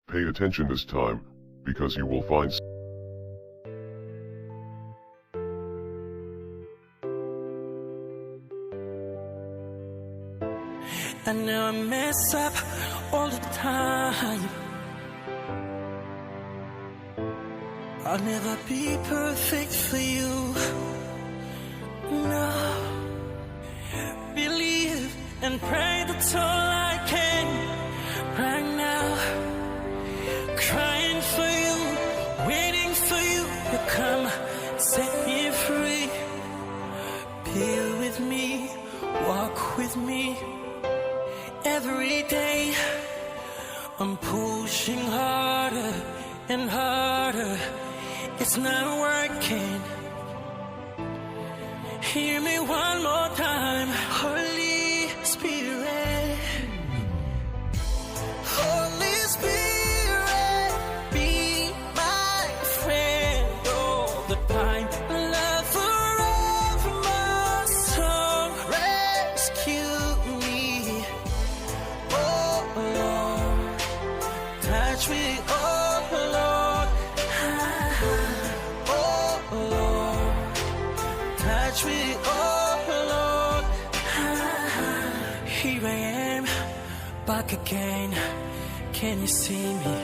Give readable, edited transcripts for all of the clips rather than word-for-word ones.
Pay attention this time, because you will find I know I mess up all the time. I'll never be perfect for you. No. Believe and pray, that's all I can right now. Crying for you, waiting for you to come set me free. Be with me, walk with me. Every day I'm pushing harder and harder. It's not working. Hear me one more time. Holy Spirit, Holy Spirit, be my friend all the time. Love forever, my soul, rescue me. Oh Lord, touch me, oh Lord. Oh Lord, touch me, oh Lord. Here I am, back again. Can you see me?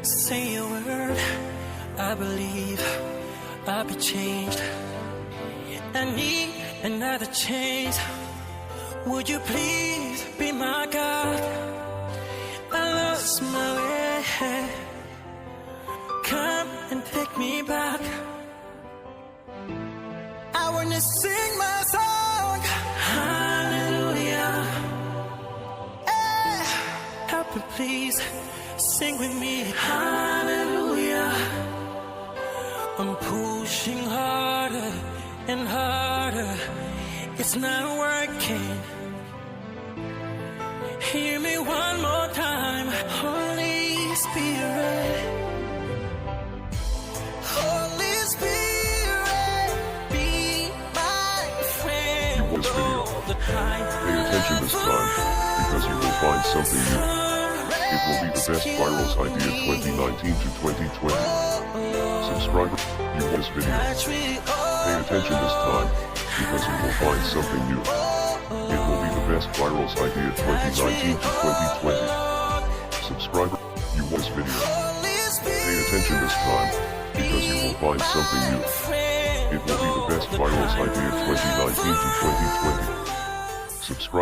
Say a word, I believe I'll be changed. I need another chance. Would you please be my God? I lost my way. Come and take me back. I wanna sing my song. Hallelujah. Hey, help me please, sing with me. Hallelujah. I'm pushing harder and harder. It's not working. Hear me one more time. Holy Spirit, Holy Spirit, be my friend all the time. Pay attention this time, because you will find something new. It will be the best virals idea 2019 to 2020. Subscribe, you want this video. Pay attention this time, because you will find something new. It will be the best virals idea 2019 to 2020. Subscribe, you want this video. Pay attention this time, because you will find something new. It will be the best virals idea 2019 to 2020. Subscribe.